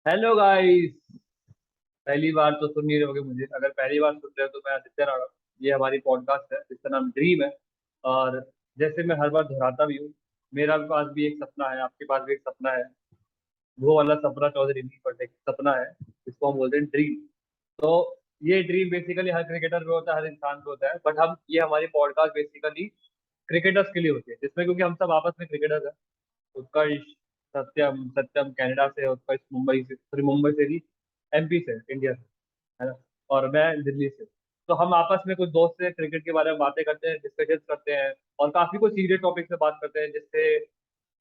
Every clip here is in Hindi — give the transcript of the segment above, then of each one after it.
Hello guys. पहली बार तो सुन नहीं रहे होगे मुझे। अगर पहली बार सुन रहे हो तो मैं आदित्य राणा। ये हमारी पॉडकास्ट है जिसका नाम ड्रीम है। और जैसे मैं हर बार दोहराता भी हूँ, मेरा पास भी एक सपना है, आपके पास भी एक सपना है। वो वाला सपना चौधरी नहीं, बट एक सपना है जिसको हम बोलते हैं ड्रीम। तो ये ड्रीम बेसिकली हर क्रिकेटर में होता है, हर इंसान में होता है, बट हम ये हमारी पॉडकास्ट बेसिकली क्रिकेटर्स के लिए होती है, जिसमें क्योंकि हम सब आपस में क्रिकेटर्स हैं। उत्कर्ष सत्यम सत्यम कनाडा से, उत्कर्ष मुंबई से, सॉरी मुंबई से नहीं, एमपी से, इंडिया से, है ना। और मैं दिल्ली से। तो हम आपस में कुछ दोस्त से क्रिकेट के बारे में बातें करते हैं, डिस्कशन करते हैं, और काफी कुछ सीरियस टॉपिक से बात करते हैं, जिससे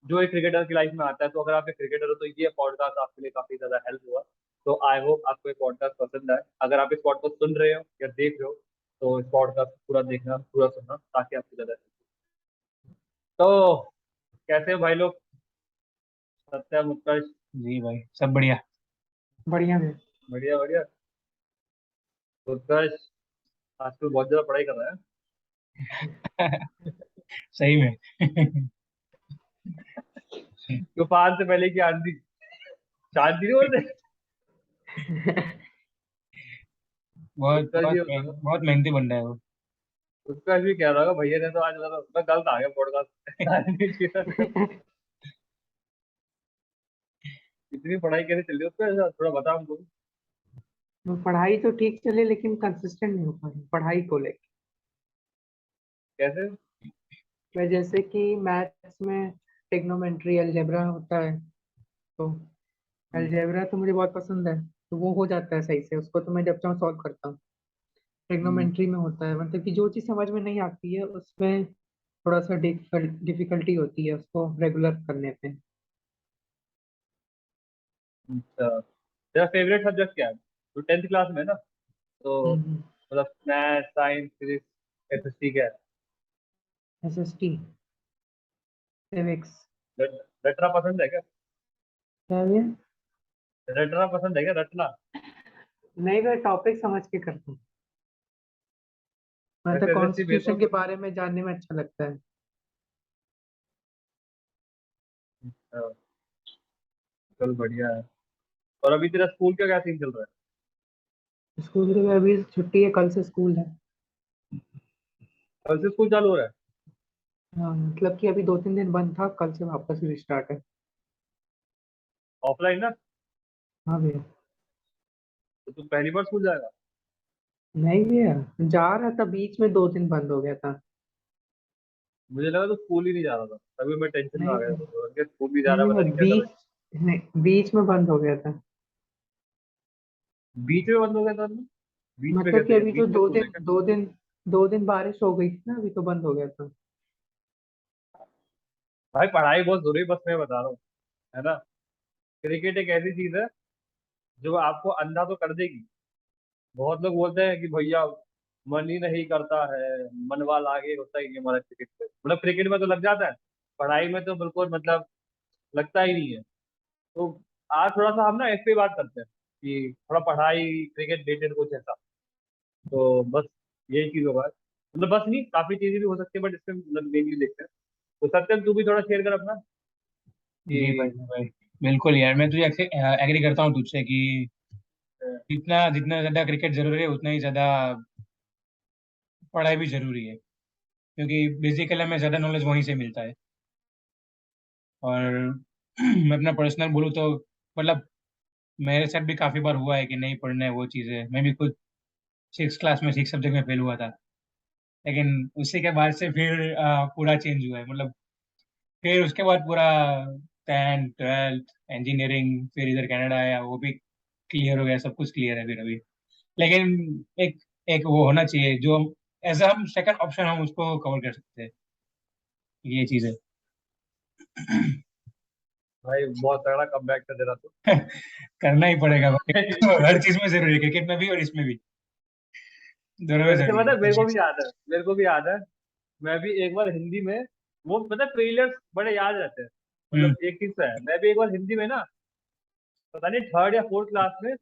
जो एक क्रिकेटर की लाइफ में आता है। तो अगर आप एक क्रिकेटर हो तो ये पॉडकास्ट आपके लिए काफी ज्यादा हेल्प हुआ। तो आई होप आपको ये पॉडकास्ट पसंद आए। अगर आप इस पॉडकास्ट सुन रहे हो या देख रहे हो तो इस पॉडकास्ट पूरा देखना, पूरा सुनना, ताकि आपको ज्यादा help हो। तो कैसे हो भाई लोग? सत्यम, उत्कर्ष। जी भाई, सब बढ़िया। बढ़िया है। बढ़िया बढ़िया। उत्कर्ष आजकल बहुत ज्यादा पढ़ाई कर रहा है। सही में। तूफान से पहले की आंधी, शांति नहीं बोलते। बहुत उत्कर्ष बहुत भी बहुत मेहनती बन रहा है वो। उत्कर्ष भी कह रहा होगा भैया ने तो आज मतलब मैं गलत आ गया पॉडकास्ट। इतनी पढ़ाई कैसे चल रही है उसका, थोड़ा बता हमको भी। पढ़ाई तो ठीक चले लेकिन कंसिस्टेंट नहीं हो पा रही पढ़ाई को लेकर। कैसे? मैं जैसे कि मैथ्स में ट्रिग्नोमेट्री अलजेब्रा होता है, तो हम्म, अलजेब्रा तो मुझे बहुत पसंद है, तो वो हो जाता है सही से, उसको तो मैं जब चाहूँ सॉल्व करता हूँ। हम्म, ट्रिग्नोमेट्री में होता है मतलब कि जो चीज़ समझ में नहीं आती है उसमें थोड़ा सा डिफिकल्टी होती है उसको रेगुलर करने पे। अच्छा, तेरा फेवरेट सब्जेक्ट क्या है? तो 10th क्लास में ना, तो मतलब मैथ, साइंस, फिजिक्स, एसएसटी क्या है? SST, civics. रटना पसंद है क्या? क्या है? रटना पसंद है क्या, रटना? नहीं, मैं टॉपिक समझ के करता हूँ, मतलब वैसे एसएसटी भेज कॉन्स्टिट्यूशन दो। के बारे में जानने में अच्छा लगता है। हाँ, चल बढ़िया है। और अभी तेरा स्कूल का क्या सीन चल रहा स्कूल में अभी छुट्टी है, कल से स्कूल है। है? कल से स्कूल चालू हो रहा है? हाँ, मतलब कि अभी 2-3 दिन बंद था, कल से वापस रिस्टार्ट है। ऑफलाइन ना? हाँ भैया। तो तू पहली बार स्कूल जाएगा? नहीं भैया, जा रहा था, बीच में 2 दिन बंद हो गया था। मुझे लगा तो स्कूल ही नहीं जा रहा था, तभी मैं टेंशन में आ नहीं गया नहीं था कि स्कूल भी जा नहीं रहा है, पता नहीं, नहीं क्या कर रहा बीच में बंद हो गया था। है। बीच में बंद हो गया था ना? बीच में मतलब कि कैसे, अभी तो बीच में दो स्कूल है दिन क्या? 2 दिन 2 दिन बारिश हो गई थी ना, अभी तो बंद हो गया था। भाई पढ़ाई बहुत जरूरी, बस मैं बता रहा हूँ, है ना। क्रिकेट एक ऐसी चीज है जो आपको अंधा तो कर देगी। बहुत लोग बोलते हैं कि भैया मन ही नहीं करता है, मनवा लागे होता ही नहीं हमारा क्रिकेट पे, मतलब क्रिकेट में तो लग जाता है, पढ़ाई में तो बिल्कुल मतलब लगता ही नहीं है। तो आज थोड़ा सा हम ना इस पे बात करते हैं कि थोड़ा पढ़ाई क्रिकेट रिलेटेड कुछ ऐसा। तो बस यही चीज होगा, मतलब बस नहीं, काफी चीजें भी हो सकती है, बट इसमें मतलब मेनली देखते हैं। तो सत्यम तू भी थोड़ा शेयर कर अपना जी भाई, कि जी भाई। बिल्कुल यार, मैं तुझे एग्री करता हूँ तुझसे कि जितना जितना ज्यादा क्रिकेट जरूरी है उतना ही ज्यादा पढ़ाई भी जरूरी है, क्योंकि बेसिकली हमें ज्यादा नॉलेज वहीं से मिलता है। और मैं अपना पर्सनल बोलूँ तो मतलब मेरे साथ भी काफी बार हुआ है कि नहीं पढ़ना है वो चीज़ें। मैं भी खुद 6 क्लास में 6 सब्जेक्ट में फेल हुआ था, लेकिन उसी के बाद से फिर पूरा चेंज हुआ है। मतलब फिर उसके बाद पूरा 10th 12th इंजीनियरिंग, फिर इधर कनाडा आया, वो भी क्लियर हो गया, सब कुछ क्लियर है फिर अभी। लेकिन एक एक वो होना चाहिए जो एज हम सेकंड ऑप्शन हम उसको कवर कर सकते हैं, ये चीज़ है। भाई बहुत तगड़ा कमबैक था तेरा तो। करना ही पड़ेगा भाई। हर चीज में जरूरी है, क्रिकेट में भी और इसमें भी, दोनों में वैसे जरूरी पता है है, मेरे को भी पेशेंस। याद है, मेरे को भी याद है। मैं भी एक बार हिंदी में, वो पता ट्रेलर्स बड़े याद रहते हैं। हम्म। मतलब एक चीज तो है, मैं भी एक बार हिंदी में ना, पता नहीं थर्ड या फोर्थ क्लास में,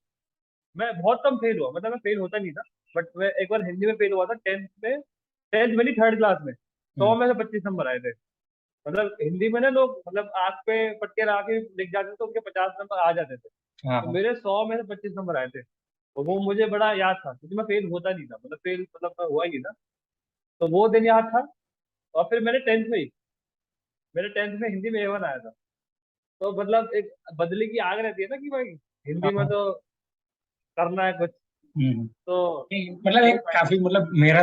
मैं बहुत कम फेल हुआ, मतलब मैं फेल होता नहीं था, बट मैं एक बार हिंदी में फेल हुआ था 10th में। 10th में नहीं, थर्ड क्लास में, 100 हम्म। में से 25 नंबर आए थे। मतलब हिंदी में ना लोग मतलब आंख पे पट्टियां लगा के लिख जाते थे तो उनके 50 नंबर आ जाते थे। हाँ तो हाँ मेरे 100 में से 25 नंबर आए थे। तो वो मुझे बड़ा याद था क्योंकि मैं फेल होता नहीं था, मतलब फेल मतलब मैं हुआ ही नहीं ना। तो वो दिन याद था। और फिर मेरे टेंथ में हिंदी में A1 आया था। तो मतलब एक बदले की आग रहती है ना कि भाई हिंदी हाँ में हाँ। तो करना है कुछ। हम्म। तो मतलब वो एक काफी मतलब मेरा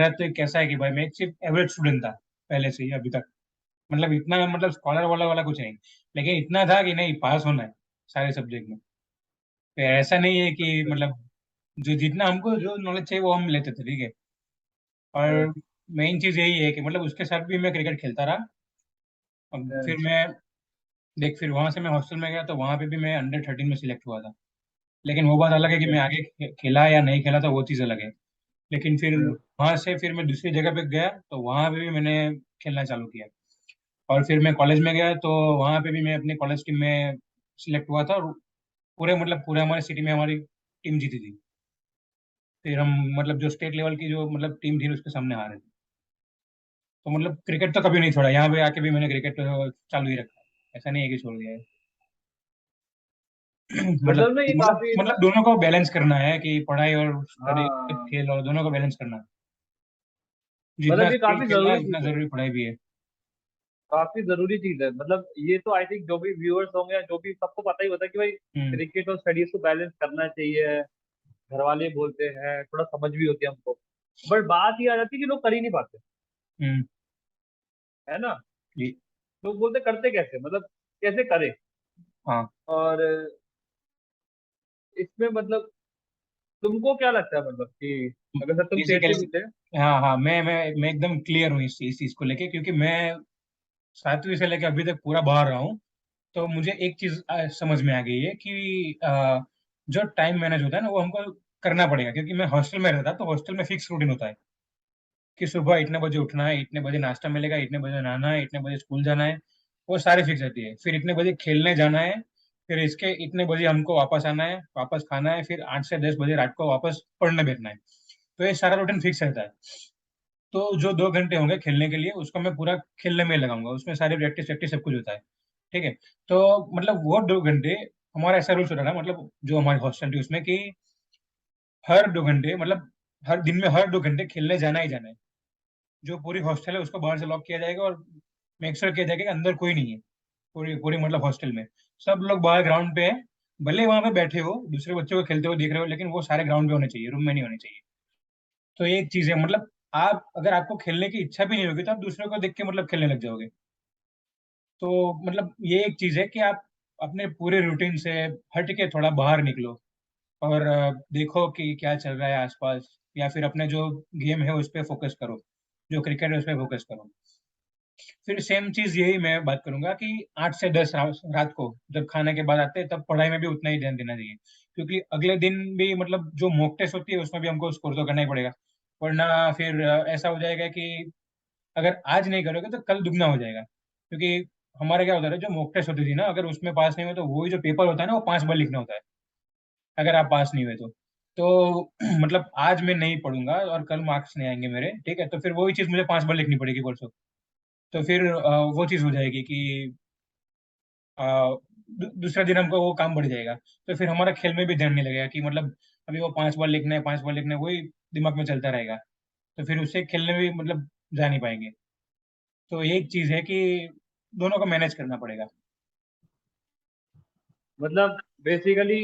तो एक कैसा है कि भाई मैं एक सिर्फ एवरेज स्टूडेंट था पहले से ही अभी तक। मतलब इतना मतलब स्कॉलर वाला वाला कुछ नहीं, लेकिन इतना था कि नहीं पास होना है सारे सब्जेक्ट में। तो ऐसा नहीं है कि मतलब जो जितना हमको जो नॉलेज चाहिए वो हम लेते थे, ठीक है। और मेन चीज यही है कि मतलब उसके साथ भी मैं क्रिकेट खेलता रहा। अब फिर मैं देख फिर वहां से मैं हॉस्टल में गया तो वहां पे भी मैं अंडर 13 में सिलेक्ट हुआ था। लेकिन वो बात अलग है कि मैं आगे खेला या नहीं खेला था, वो चीज़ अलग है। लेकिन फिर वहां से फिर मैं दूसरी जगह पे गया तो वहां पे भी मैंने खेलना चालू किया। और फिर मैं कॉलेज में गया तो वहां पे भी मैं अपनी कॉलेज टीम में सिलेक्ट हुआ था। और पूरे हमारे सिटी में हमारी टीम जीती थी। फिर हम मतलब जो स्टेट लेवल की जो मतलब टीम थी उसके सामने हारे थे। तो मतलब क्रिकेट तो कभी नहीं छोड़ा, यहाँ पे आके भी मैंने क्रिकेट चालू ही रखा है। ऐसा नहीं है कि छोड़ दिया है। मतलब मतलब ना ये मतलब काफी ना। मतलब दोनों को बैलेंस करना है कि पढ़ाई और स्टडी, हाँ, खेल और दोनों को बैलेंस करना है। जितना मतलब ये खेल काफी खेलना है जरूरी उतना चीज है। जरूरी पढ़ाई भी है। काफी जरूरी चीज है, मतलब ये तो आई थिंक जो भी व्यूअर्स होंगे या जो भी सबको पता ही होता है कि भाई हम्म क्रिकेट और स्टडीज को बैलेंस करना चाहिए। घर वाले बोलते हैं, थोड़ा समझ भी होती है हमको। बट बात ये आ जाती है कि लोग कर ही नहीं पाते, हम्म। है ना। जी। लोग बोलते करते कैसे, मतलब कैसे करे। हाँ। और इसमें मतलब तुमको क्या लगता है मतलब कि अगर सर तुम स्टेट से बेसिकली भी थे। हाँ हाँ, मैं एकदम क्लियर हूँ इस चीज को लेके, क्योंकि मैं 7वीं से लेके अभी तक पूरा बाहर रहा हूँ। तो मुझे एक चीज समझ में आ गई है कि जो टाइम मैनेज होता है ना वो हमको करना पड़ेगा, क्योंकि मैं हॉस्टल में रहता तो हॉस्टल में फिक्स रूटीन होता है कि सुबह इतने बजे उठना है, इतने बजे नाश्ता मिलेगा, इतने बजे नहाना है, इतने बजे स्कूल जाना है। वो सारी फिक्स रहती है। फिर इतने बजे खेलने जाना है, फिर इसके इतने बजे हमको वापस आना है, वापस खाना है, फिर 8 से 10 बजे रात को वापस पढ़ने बैठना है। तो ये सारा रूटीन फिक्स रहता है। तो जो 2 घंटे होंगे खेलने के लिए उसको मैं पूरा खेलने में लगाऊंगा, उसमें सारी प्रैक्टिस प्रैक्टिस सब कुछ होता है, ठीक है। तो मतलब वो 2 घंटे हमारा ऐसा रूल्स होता था, मतलब जो हमारी हॉस्टल थी उसमें कि हर 2 घंटे मतलब हर दिन में हर 2 घंटे खेलने जाना ही जाना है। जो पूरी हॉस्टल है उसको बाहर से लॉक किया जाएगा और मेक श्योर किया जाएगा कि अंदर कोई नहीं है। पूरी पूरी मतलब हॉस्टल में सब लोग बाहर ग्राउंड पे है। भले वहां पे बैठे हो दूसरे बच्चों को खेलते हुए देख रहे हो, लेकिन वो सारे ग्राउंड पे होने चाहिए, रूम में नहीं होने चाहिए। तो ये एक चीज है, मतलब आप अगर आपको खेलने की इच्छा भी नहीं होगी तो आप दूसरों को देख के मतलब खेलने लग जाओगे। तो मतलब ये एक चीज है कि आप अपने पूरे रूटीन से हट के थोड़ा बाहर निकलो और देखो कि क्या चल रहा है आसपास, या फिर अपने जो गेम है उस पर फोकस करो, जो क्रिकेट है उस पर फोकस करो। फिर सेम चीज यही मैं बात करूंगा कि 8 से 10 रात को जब खाने के बाद आते हैं तब पढ़ाई में भी उतना ही ध्यान देना चाहिए, क्योंकि अगले दिन भी मतलब जो मॉक टेस्ट होती है उसमें भी हमको स्कोर तो करना ही पड़ेगा। वरना फिर ऐसा हो जाएगा कि अगर आज नहीं करोगे तो कल दुगना हो जाएगा। क्योंकि हमारे क्या होता है, जो मॉक टेस्ट होती थी ना, अगर उसमें पास नहीं हुए तो वही जो पेपर होता है ना वो 5 बार लिखना होता है, अगर आप पास नहीं हुए तो मतलब आज मैं नहीं पढ़ूंगा और कल मार्क्स नहीं आएंगे मेरे, ठीक है। तो फिर वही चीज मुझे 5 बार लिखनी पड़ेगी परसों। तो फिर वो चीज हो जाएगी कि अ, दूसरा दिन हमको वो काम बढ़ जाएगा। तो फिर हमारा खेल में भी ध्यान नहीं लगेगा कि मतलब अभी वो 5 बार लिखना है, 5 बार लिखना है, वही दिमाग में चलता रहेगा। तो फिर उससे खेलने में भी मतलब जा नहीं पाएंगे। तो एक चीज है कि दोनों को मैनेज करना पड़ेगा। मतलब बेसिकली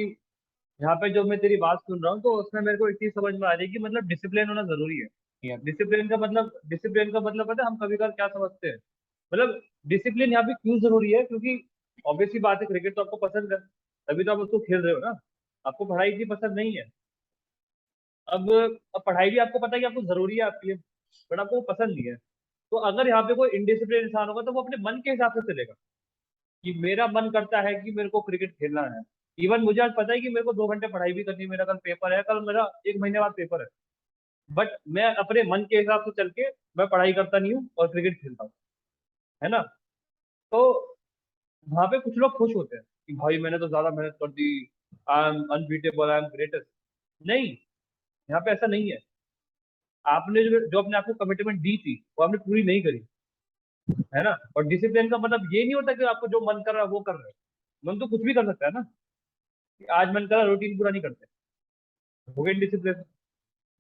यहाँ पे जो मैं तेरी बात सुन रहा हूँ तो उसमें मेरे को एक चीज समझ में आ रही है कि मतलब डिसिप्लिन होना जरूरी है। या डिसिप्लिन का मतलब पता है हम कभी कभार क्या समझते हैं। मतलब डिसिप्लिन यहाँ पे क्यों जरूरी है, क्योंकि ऑब्वियसली बात है क्रिकेट तो आपको पसंद है, तभी तो आप उसको खेल रहे हो ना। आपको पढ़ाई इतनी पसंद नहीं है। अब अब पढ़ाई भी आपको पता है कि आपको जरूरी है आपके लिए, बट आपको वो पसंद नहीं है। तो अगर यहाँ पे कोई इनडिसिप्लिन इंसान होगा तो वो अपने मन के हिसाब से चलेगा कि मेरा मन करता है कि मेरे को क्रिकेट खेलना है। इवन मुझे आज पता है कि मेरे को 2 घंटे पढ़ाई भी करनी है, मेरा कल पेपर है, कल मेरा 1 महीने बाद पेपर है। बट मैं अपने मन के हिसाब से चल के मैं पढ़ाई करता नहीं हूँ और क्रिकेट खेलता हूँ, है ना। तो वहां पे कुछ लोग खुश होते हैं कि भाई मैंने तो ज्यादा मेहनत कर दी, I am unbeatable, I am greatest. नहीं, यहाँ पे ऐसा नहीं है। आपने जो जो अपने आप को कमिटमेंट दी थी वो आपने पूरी नहीं करी। है ना। और डिसिप्लिन का मतलब ये नहीं होता कि आपको जो मन कर रहा है वो कर रहे हो। मन तो कुछ भी कर सकता है ना, कि आज मन कर रहा रूटीन पूरा नहीं करते, हो गया डिसिप्लिन।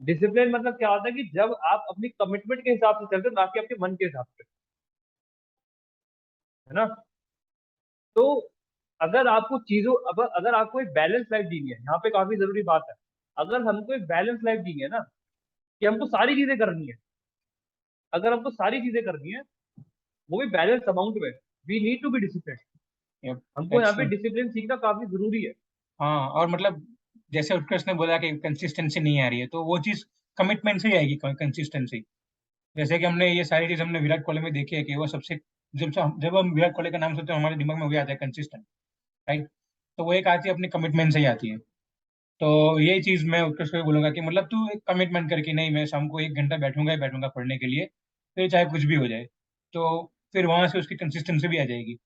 डिसिप्लिन मतलब क्या होता है कि जब आप अपनी कमिटमेंट के हिसाब से चलते हो, ना कि आपके मन के हिसाब से, है ना। तो अगर आपको चीजों, अब अगर आपको एक बैलेंस लाइफ जीनी है, यहाँ पे काफी जरूरी बात है, अगर हमको एक बैलेंस लाइफ जीनी है ना, कि हमको सारी चीजें करनी है, अगर हमको सारी चीजें करनी है, वो भी बैलेंस अमाउंट में, we need to be discipline. Yep, हमको यहाँ that's पे true. डिसिप्लिन सीखना काफी जरूरी है। हाँ, और मतलब जैसे उत्कर्ष ने बोला कि कंसिस्टेंसी नहीं आ रही है, तो वो चीज कमिटमेंट से ही आएगी, कंसिस्टेंसी। जैसे कि हमने ये सारी चीज हमने विराट कोहली में देखी है कि वो सबसे, जब हम विराट कोहली का नाम सुनते हैं हमारे दिमाग में वही आता है, कंसिस्टेंट, राइट। तो वो एक आती है अपनी कमिटमेंट से ही आती है। तो यही चीज मैं उत्कर्ष को भी बोलूंगा कि मतलब तू एक कमिटमेंट करके, नहीं मैं शाम को 1 घंटा बैठूंगा ही बैठूंगा पढ़ने के लिए, फिर चाहे कुछ भी हो जाए, तो फिर वहां से उसकी कंसिस्टेंसी भी आ जाएगी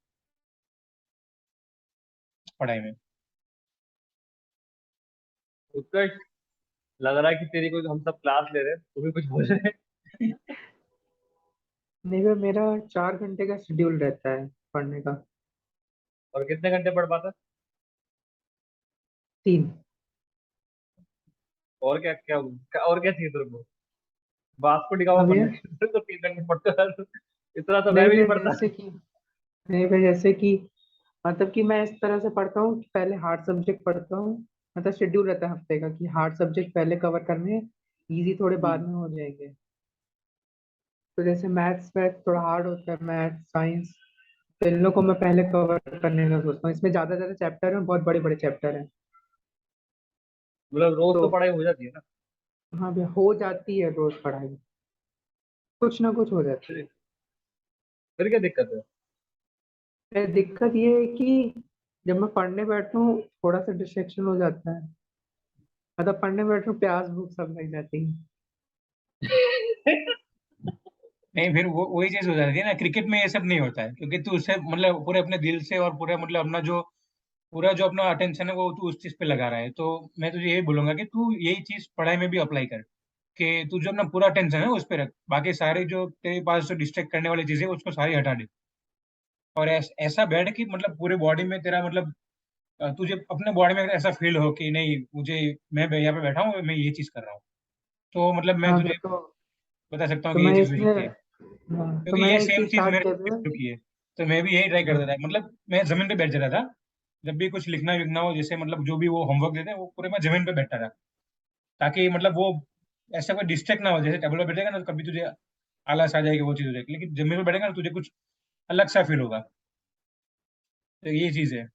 पढ़ाई में। उत्कर्ष, लग रहा है कि तेरी कोई हम सब क्लास ले रहे हैं, तू भी कुछ बोल रहे हैं। नहीं भाई, मेरा 4 घंटे का शेड्यूल रहता है पढ़ने का। और कितने घंटे पढ़ पाता है? 3। और और क्या चाहिए तेरे को? वास्को डिगामा अब ये पढ़ने के तो 3 घंटे पढ़ता है। इतना तो मैं नहीं भी नहीं भाई, पढ़ता। जैसे कि मतलब कि मैं इस तरह से पढ़ता हूँ कि पहले हार्ड सब्जेक्ट पढ़ता हूँ। मतलब शेड्यूल रहता है हफ्ते का कि हार्ड सब्जेक्ट पहले कवर करने हैं, इजी थोड़े बाद हम्म। में हो जाएंगे। तो जैसे मैथ्स मैथ थोड़ा हार्ड होता है, मैथ्स साइंस, तो इन लोग को मैं पहले कवर करने का सोचता हूँ। इसमें ज्यादा ज्यादा चैप्टर हैं, बहुत बड़े बड़े चैप्टर हैं। मतलब रोज तो तो पढ़ाई हो जाती है ना। हाँ भैया, हो जाती है रोज पढ़ाई, कुछ ना कुछ हो जाती है। फिर फिर क्या दिक्कत है? दिक्कत ये है कि जब मैं पढ़ने बैठता हूँ थोड़ा सा डिस्ट्रैक्शन हो जाता है। मतलब पढ़ने बैठूं, प्यास भूख सब लग जाती है। नहीं, फिर वो वही चीज हो जाती है ना, क्रिकेट में ये सब नहीं होता है, क्योंकि तू उससे मतलब पूरे अपने दिल से और पूरे मतलब अपना जो पूरा जो अपना अटेंशन है वो तू उस चीज पे लगा रहा है। तो मैं तुझे यही बोलूंगा कि तू यही चीज पढ़ाई में भी अप्लाई कर, कि तू जो अपना पूरा अटेंशन है उस पे रख, बाकी सारे जो तेरे पास जो डिस्ट्रैक्ट करने वाली चीजें उसको सारी हटा दे। और ऐसा बैठ कि मतलब पूरे बॉडी में तेरा मतलब तुझे अपने बॉडी में ऐसा फील हो कि नहीं मुझे, मैं यहाँ पे बैठा हूँ, मैं ये चीज कर रहा हूँ। तो मतलब मैं हाँ तुझे भैया, बता सकता हूँ तो कि ये मैं चीज इसमें, होनी चाहिए, तो क्योंकि ये मैंने एक सेम चीज चीज स्टार्ट मेरे कर साथ दिया हो कि चुकी है। तो मैं भी यही ट्राई करता था, हाँ मतलब मैं जमीन पे बैठ जाता था, जब भी कुछ लिखना विखना हो, जैसे मतलब जो भी वो होमवर्क देते हैं वो पूरे मैं जमीन पे बैठा था, ताकि मतलब वो ऐसा कोई डिस्ट्रैक्ट ना हो। जैसे टेबल पे बैठेगा ना तो कभी तुझे आलस आ जाएगी, वो चीज हो जाएगी, लेकिन जमीन पे बैठेगा ना तुझे कुछ अलग सा फील होगा। तो ये चीज है।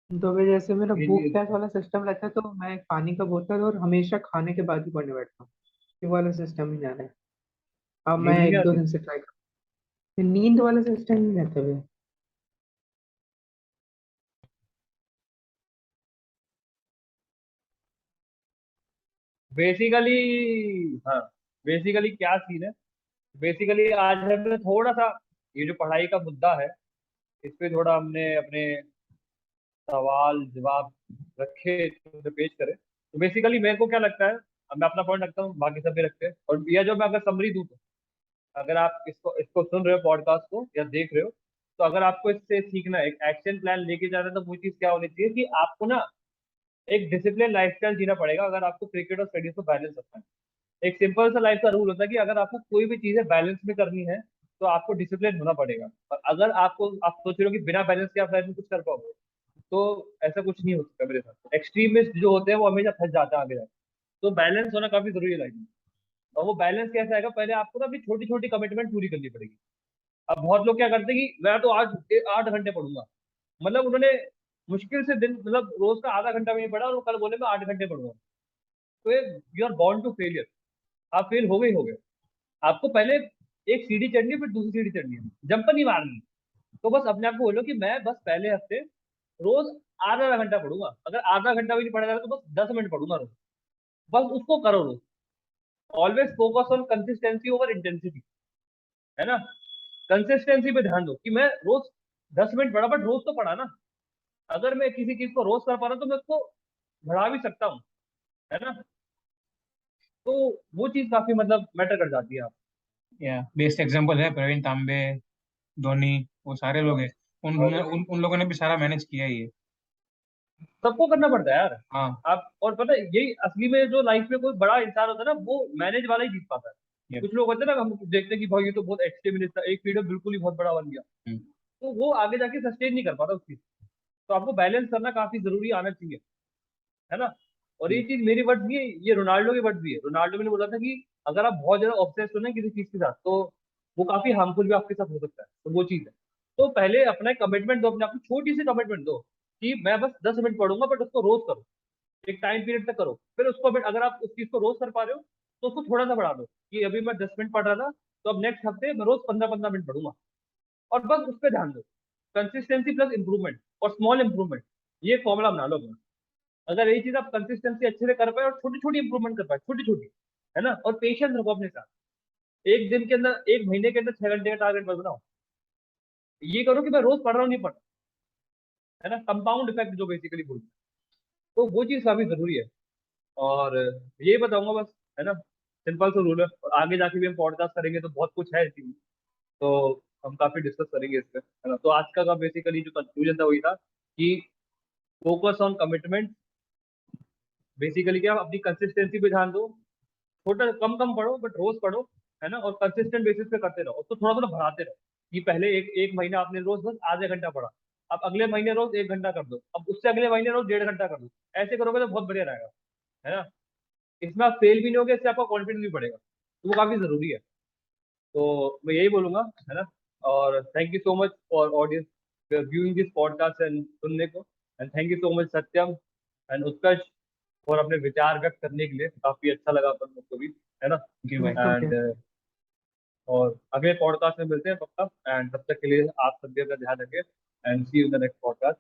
तो भाई जैसे मेरा ये भूख चीज प्यास वाला सिस्टम रहता है, तो मैं पानी का बोतल और हमेशा खाने के बाद ही पढ़ने बैठता हूँ। ये वाला सिस्टम ही जाना है। अब मैं नींद नहीं एक दो आती? दिन से ट्राई कर, नींद वाला सिस्टम नहीं रहता भाई। बेसिकली, हाँ, बेसिकली क्या सीन है, बेसिकली आज हमने थोड़ा सा ये जो पढ़ाई का मुद्दा है, इस पे थोड़ा हमने अपने सवाल जवाब रखे, तो पेश करें। तो बेसिकली मेरे को क्या लगता है, अब मैं अपना पॉइंट रखता हूँ, बाकी सब भी रखते हैं, और यह जो मैं अगर समरी दूँ तो, अगर आप इसको इसको सुन रहे हो पॉडकास्ट को या देख रहे हो, तो अगर आपको इससे सीखना है, एक एक्शन प्लान लेके जाना है, तो वो चीज क्या होनी चाहिए कि आपको ना एक डिसिप्लिन लाइफस्टाइल जीना पड़ेगा, अगर आपको क्रिकेट और स्टडीज को बैलेंस रखना है। एक सिंपल सा लाइफ का रूल होता है कि अगर आपको कोई भी चीजें बैलेंस में करनी है, तो आपको डिसिप्लिन होना पड़ेगा। और अगर आप सोच रहे हो कि बिना बैलेंस के आप लाइफ में कुछ कर पाओगे, तो ऐसा कुछ नहीं हो सकता मेरे साथ। एक्सट्रीमिस्ट जो होते हैं वो हमेशा फंस जाते हैं आगे जाके। तो बैलेंस होना काफी जरूरी है लाइफ में। और वो बैलेंस कैसा आएगा, पहले आपको ना अपनी छोटी छोटी कमिटमेंट पूरी करनी पड़ेगी। अब बहुत लोग क्या करते हैं कि मैं तो आज 8 घंटे पढ़ूंगा, मतलब उन्होंने मुश्किल से दिन, मतलब रोज का आधा घंटा भी नहीं पढ़ा, और वो कल बोले मैं 8 घंटे पढ़ूंगा। तो you are born to failure, आप फेल हो गए ही हो गए। आपको पहले एक सीढ़ी चढ़नी है, फिर दूसरी सीढ़ी चढ़नी है, जंप नहीं मारनी। तो बस अपने आप को बोलो कि मैं बस पहले हफ्ते रोज आधा आधा घंटा पढ़ूंगा, अगर आधा घंटा भी नहीं पढ़ा जा रहा तो बस 10 मिनट पढ़ूंगा रोज। बस उसको करो रोज। Always focus on consistency over intensity, है ना। कंसिस्टेंसी पे ध्यान दो कि मैं रोज 10 मिनट पढ़ा, बट रोज तो पढ़ा ना। अगर मैं किसी चीज को रोज कर पा रहा हूं तो मैं उसको बढ़ा भी सकता हूँ, है ना। तो वो चीज काफी मतलब मैटर कर जाती है आप। या बेस्ट एग्जांपल है प्रवीण तांबे, धोनी, वो सारे लोग हैं। उन लोगों ने भी सारा मैनेज किया ही है। सबको करना पड़ता है यार। हाँ। आप और पता है यही असली में जो लाइफ में कोई बड़ा इंसान होता है ना, वो मैनेज वाला ही जीत पाता है। Yep. कुछ लोग होते हैं ना, हम देखते हैं कि भाई ये तो बहुत एक्सट्रीमिस्ट था, एक पीरियड बिल्कुल ही बहुत बड़ा बन गया, हम्म। तो वो आगे जाके सस्टेन नहीं कर पाता उस चीज। तो आपको बैलेंस करना काफी जरूरी आना चाहिए, है ना। और ये चीज मेरी वर्ड भी है, ये रोनाल्डो की वर्ड भी है। रोनाल्डो ने बोला था कि अगर आप बहुत ज्यादा ऑब्सेस्ड हो ना किसी चीज के साथ, तो वो काफी हार्मफुल भी आपके साथ हो सकता है। तो वो चीज है। तो पहले अपना कमिटमेंट दो अपने आप को, छोटी सी कमिटमेंट दो कि मैं बस 10 मिनट पढ़ूंगा, बट उसको रोज करो, एक टाइम पीरियड तक करो। फिर उसको अगर आप उस चीज को रोज कर पा रहे हो, तो उसको थोड़ा सा बढ़ा दो कि अभी मैं 10 मिनट पढ़ रहा था, तो अब नेक्स्ट हफ्ते मैं रोज 15-15 मिनट पढ़ूंगा। और बस उस पर ध्यान दो। कंसिस्टेंसी प्लस इंप्रूवमेंट और स्मॉल इंप्रूवमेंट, ये फॉर्मूला बना लो अपना। अगर ये चीज आप कंसिस्टेंसी अच्छे से कर पाए और छोटी छोटी इंप्रूवमेंट कर पाए, छोटी छोटी, है ना, और पेशेंस रखो अपने साथ। एक दिन के अंदर, एक महीने के अंदर 6 घंटे का टारगेट मत बनाओ। ये करो कि मैं रोज पढ़ रहा हूँ, नहीं पढ़ रहा, है ना, कंपाउंड इफेक्ट जो बेसिकली बोलते हैं। तो वो चीज काफी जरूरी है। और यही बताऊंगा बस, है ना। सिंपल सा रूल है, और आगे जाके भी हम पॉडकास्ट करेंगे तो बहुत कुछ है इसी में। तो हम काफी डिस्कस करेंगे इस पे, है ना। तो आज का बेसिकली जो कंक्लूजन था वही था कि फोकस ऑन कमिटमेंट। बेसिकली क्या, अपनी कंसिस्टेंसी पे ध्यान दो। छोटा कम कम पढ़ो, बट रोज पढ़ो, है ना। और कंसिस्टेंट बेसिस पे करते रहो, उसको थोड़ा थोड़ा बढ़ाते रहो। कि पहले एक एक महीना आपने रोज बस आधे घंटा पढ़ा, अब अगले महीने रोज 1 घंटा कर दो, अब उससे अगले महीने रोज 1.5 घंटा कर दो। ऐसे करोगे तो बहुत बढ़िया रहेगा, है ना। इसमें आप फेल भी नहीं होगे, इससे आपका कॉन्फिडेंस भी बढ़ेगा, तो वो काफी जरूरी है। तो मैं यही बोलूंगा, है ना। और thank you so much for audience viewing this podcast and सुनने को। And thank you so much Satyam and Utkarsh और अपने विचार व्यक्त करने के लिए। काफी अच्छा लगा अपन लोग को भी, है ना। थैंक यू भाई। वेलकम। एंड और अगले पॉडकास्ट में मिलते हैं पक्का। एंड तब तक के लिए आप सभी का ध्यान रखें, and see you in the next podcast.